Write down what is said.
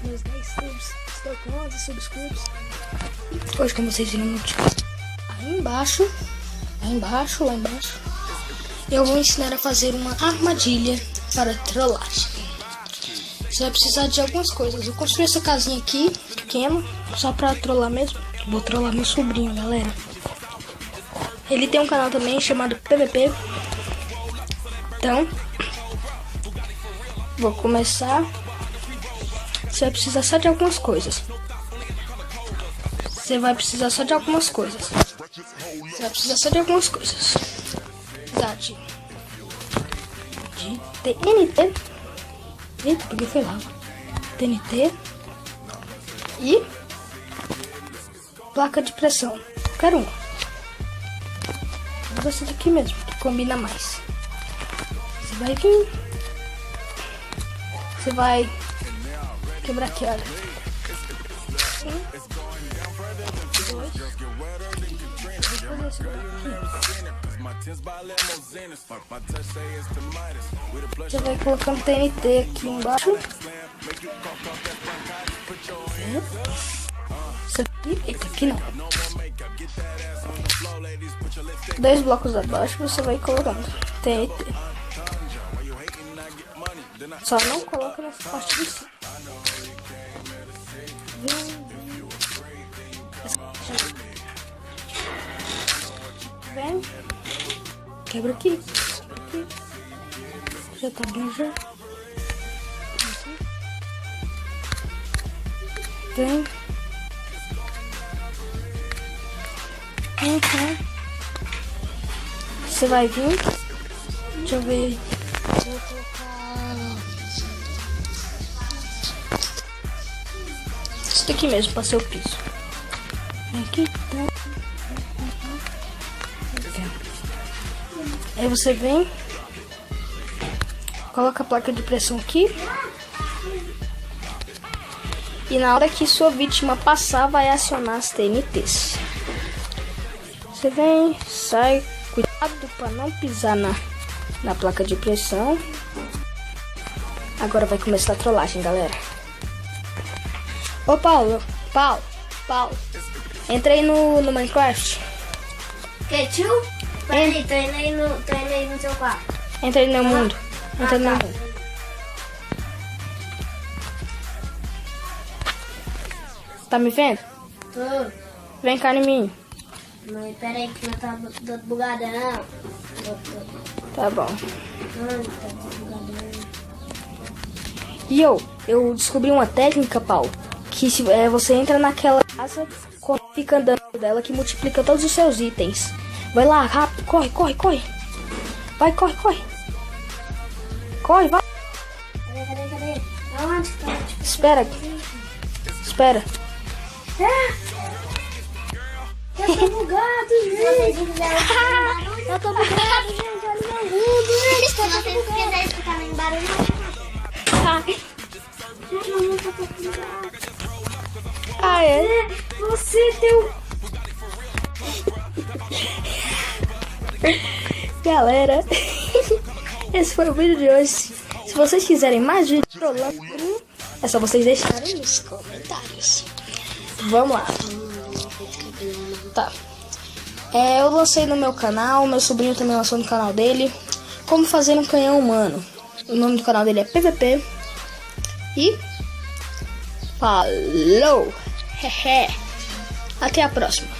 meus 10 subs. Estou com 11 subscribes. Hoje, como vocês viram no título, lá embaixo, eu vou ensinar a fazer uma armadilha para trollagem. Você vai precisar de algumas coisas. Eu construí essa casinha aqui, pequena, só pra trollar mesmo. Vou trollar meu sobrinho, galera. Ele tem um canal também chamado PVP. Então, vou começar. Você vai precisar só de algumas coisas. Precisar de TNT. Eita, porque foi lá. TNT. E placa de pressão. Quero uma. Vou essa daqui mesmo, que combina mais. Você vai vir. Você vai quebrar aqui, olha. Você vai colocando TNT aqui embaixo. Isso aqui, eita, aqui não. 2 blocos abaixo você vai colocando TNT. Só não coloca nessa parte de cima. Vem. Quebra aqui. Já tá bom já. Vem. Você vai vir. Deixa eu ver. Vou colocar isso daqui mesmo para ser o piso. Aqui tá. Aí você vem, coloca a placa de pressão aqui. E na hora que sua vítima passar, vai acionar as TNTs. Você vem, sai, cuidado para não pisar na placa de pressão. Agora vai começar a trollagem, galera. Ô Paulo, entra aí no Minecraft. Que tio? Peraí, tô indo aí no seu quarto. Entra aí no mundo. Entra no mundo. Tá me vendo? Tô. Vem cá em mim. Mas peraí que não tá bugadão. Tá bom. Não tá bugadão. E eu descobri uma técnica, Paulo, que se você entra naquela casa, fica andando dela, que multiplica todos os seus itens. Vai lá, rápido, corre. Vai, corre. Corre, vai. Cadê? Aonde tá? Espera. Eu tô bugado, gente. Eu tô bugado, gente. Olha meu mundo. Se vocês quiserem escutar meu barulho, Você deu... Galera, esse foi o vídeo de hoje. Se vocês quiserem mais vídeos trollando, é só vocês deixarem nos comentários. Vamos lá. Tá. Eu lancei no meu canal, meu sobrinho também lançou no canal dele, como fazer um canhão humano. O nome do canal dele é PVP. E falou! Até a próxima.